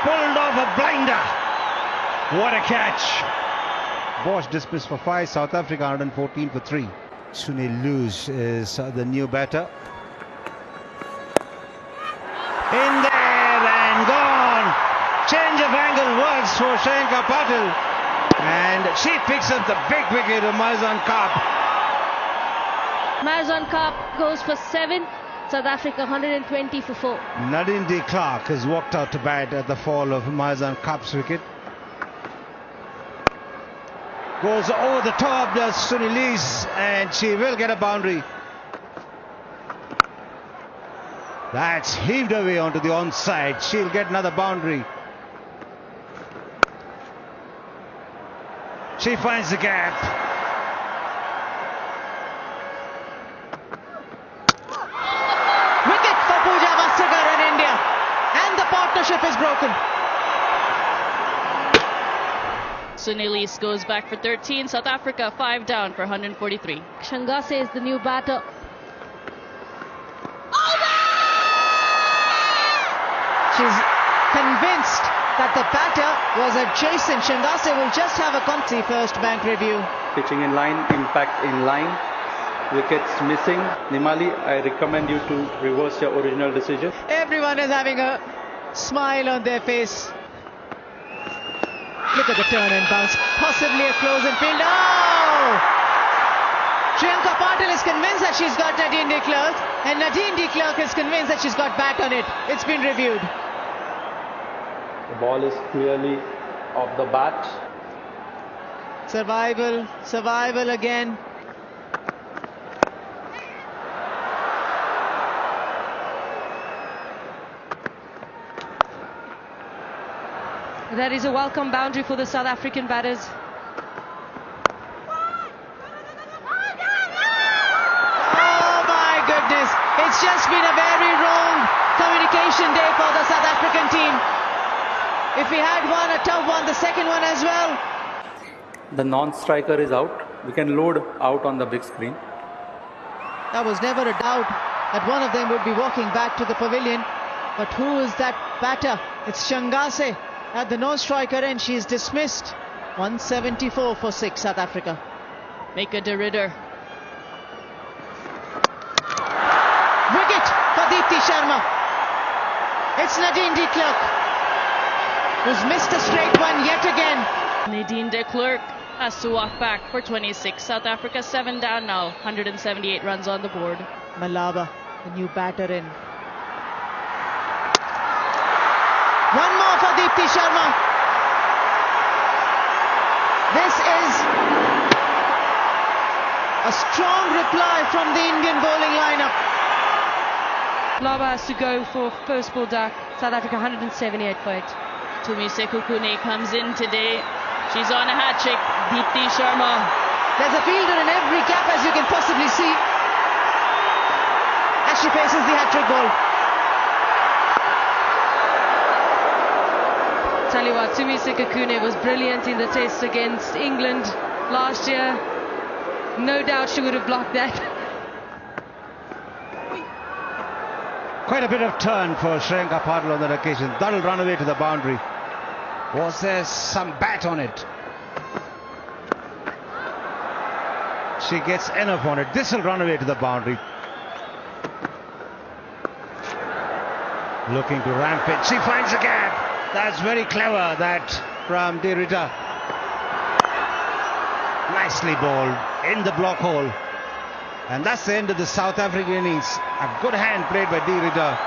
pulled off a blinder. What a catch. Bosch dismissed for 5, South Africa 114 for 3. Sunil Luz is the new batter. In there and gone. Change of angle works for Shreyanga Patil. And she picks up the big wicket of Marizanne Kaap. Marizanne Kaap goes for 7. South Africa 120 for 4. Nadine de Klerk has walked out to bat at the fall of Marizanne Kaap's wicket. Goes over the top, does Sunil Luz, and she will get a boundary. That's heaved away onto the onside. She'll get another boundary. She finds the gap. Wicket for Pooja Vastrakar in India, and the partnership is broken. Sunil Luz goes back for 13. South Africa 5 down for 143. Shanghase is the new batter. She's convinced that the batter was adjacent. Shanghase will just have a first bank review. Pitching in line, impact in line, wickets missing. Nimali, I recommend you to reverse your original decision. Everyone is having a smile on their face. Look at the turn and bounce. Possibly a close in field. Oh! Shreyanga Patil is convinced that she's got Nadine de Klerk, and Nadine de Klerk is convinced that she's got bat on it. It's been reviewed. The ball is clearly off the bat. Survival, survival again. That is a welcome boundary for the South African batters. Oh my goodness, it's just been a very wrong communication day for the South African team. If we had one, a tough one, the second one as well. The non-striker is out. We can load out on the big screen. There was never a doubt that one of them would be walking back to the pavilion. But who is that batter? It's Shanghase at the non-striker end. She's dismissed. 174 for 6, South Africa. Meka de Ridder. Wicket for Deepti Sharma. It's Nadine de Klerk, who's missed a straight one yet again. Nadine de Klerk has to walk back for 26. South Africa 7 down now. 178 runs on the board. Malaba, the new batter in. One more for Deepti Sharma. This is a strong reply from the Indian bowling lineup. Malaba has to go for first ball duck. South Africa 178 for 8. Tumise Kukune comes in today. She's on a hat-trick. Deepti Sharma. There's a fielder in every gap, as you can possibly see, as she faces the hat-trick ball. Tell you what, Tumise Kukune was brilliant in the test against England last year. No doubt she would have blocked that. Quite a bit of turn for Shreyanga Patil on that occasion. That'll run away to the boundary. Was there some bat on it? She gets enough on it. This will run away to the boundary. Looking to ramp it. She finds a gap. That's very clever, that from De Ridder. Nicely bowled in the block hole. And that's the end of the South African innings. A good hand played by De Ridder.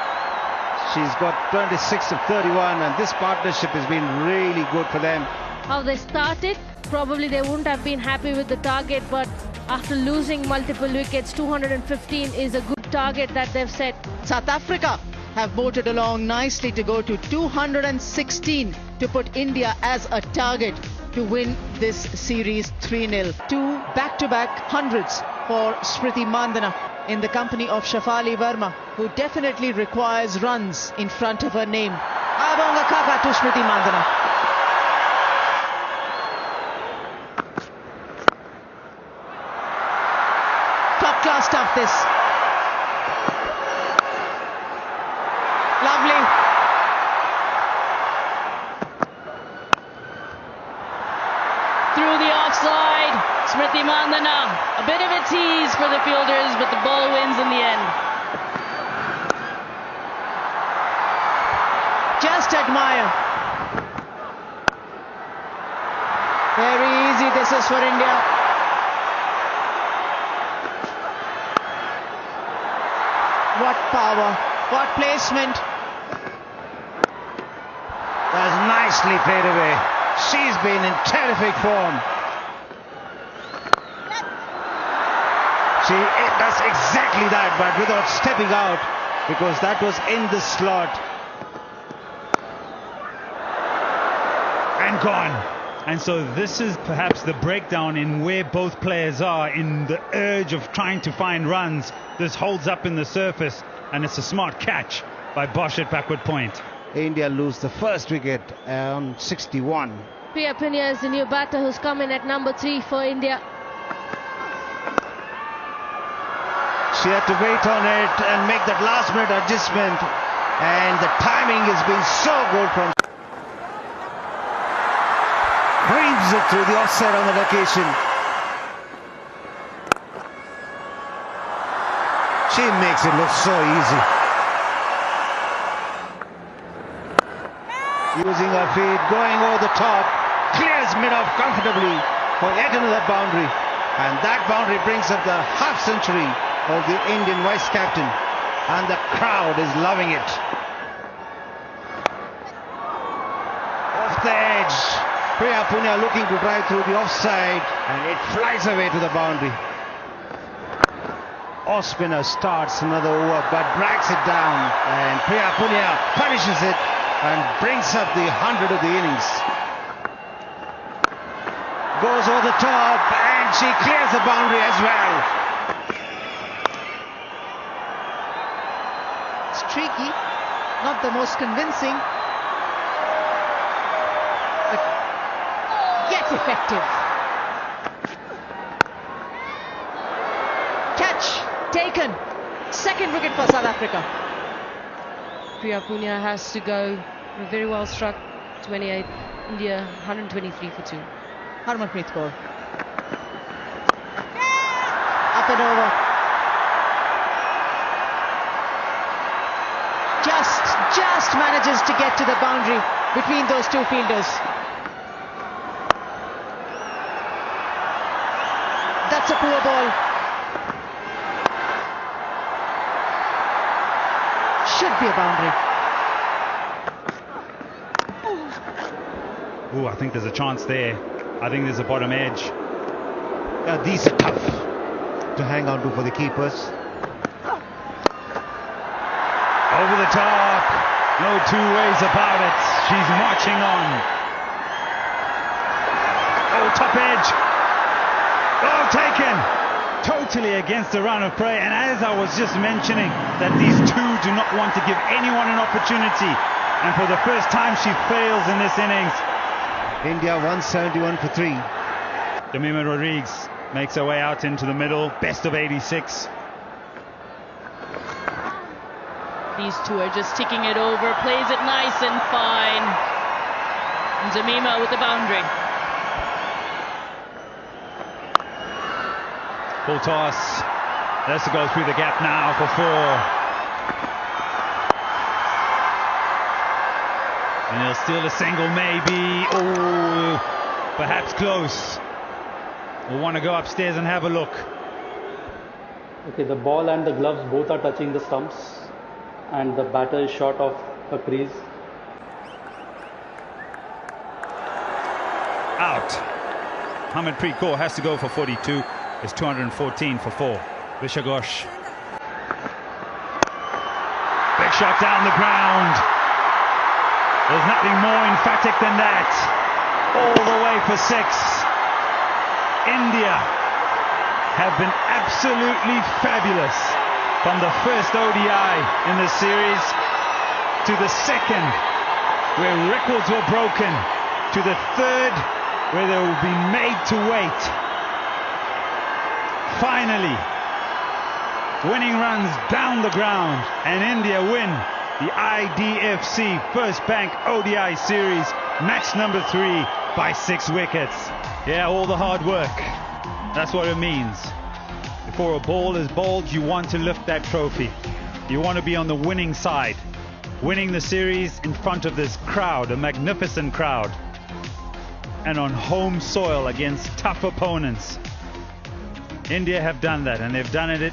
She's got 26 of 31, and this partnership has been really good for them. How they started, probably they wouldn't have been happy with the target, but after losing multiple wickets, 215 is a good target that they've set. South Africa have motored along nicely to go to 216 to put India as a target to win this series 3-0. 2 back-to-back hundreds for Smriti Mandhana in the company of Shafali Verma, who definitely requires runs in front of her name. Abonga Kaka to Smriti Mandhana. Top class stuff this. Lovely. Vandana, a bit of a tease for the fielders, but the ball wins in the end. Just admire. Very easy this is for India. What power, what placement. That's nicely played away. She's been in terrific form. She does exactly that, but without stepping out, because that was in the slot. And gone. And so this is perhaps the breakdown in where both players are in the urge of trying to find runs. This holds up in the surface, and it's a smart catch by Bosch at backward point. India lose the first wicket on 61. Priya Punia is the new batter who's come in at number 3 for India. She had to wait on it and make that last minute adjustment, and the timing has been so good from weaves it through the offside on that occasion. She makes it look so easy. Using her feet, going over the top, clears mid-off comfortably for yet another boundary, and that boundary brings up the half century of the Indian vice captain, and the crowd is loving it. Off the edge, Priya Punia looking to drive through the offside, and it flies away to the boundary. Off-spinner starts another over but drags it down, and Priya Punia punishes it and brings up the 100 of the innings. Goes over the top and she clears the boundary as well. Streaky, not the most convincing, but yet effective. Catch taken. Second wicket for South Africa. Priya Punia has to go. Very well struck. 28. India 123 for 2. Harmanpreet Kaur. Up and over. Just manages to get to the boundary between those two fielders. That's a poor ball. Should be a boundary. Oh, I think there's a chance there. I think there's a bottom edge. These are tough to hang on to for the keepers. Over the top. No two ways about it. She's marching on. Oh, top edge. Oh, taken. Totally against the run of play. And as I was just mentioning, that these two do not want to give anyone an opportunity. And for the first time, she fails in this innings. India 171 for 3. Jemimah Rodrigues makes her way out into the middle. Best of 86. These two are just ticking it over, plays it nice and fine. And Jemimah with the boundary. Full toss. Has to go through the gap now for 4. And he'll steal a single, maybe. Oh, perhaps close. We'll want to go upstairs and have a look. Okay, the ball and the gloves both are touching the stumps, and the batter is short of a crease. Out. Harmanpreet Kaur has to go for 42. It's 214 for 4. Visha Ghosh. Big shot down the ground. There's nothing more emphatic than that. All the way for 6. India have been absolutely fabulous from the first ODI in the series to the second, where records were broken, to the third, where they will be made to wait. Finally, winning runs down the ground, and India win the IDFC First Bank ODI Series, match number 3 by 6 wickets. Yeah, all the hard work That's what it means. Before a ball is bowled, you want to lift that trophy. You want to be on the winning side, winning the series in front of this crowd, a magnificent crowd, and on home soil against tough opponents. India have done that, and they've done it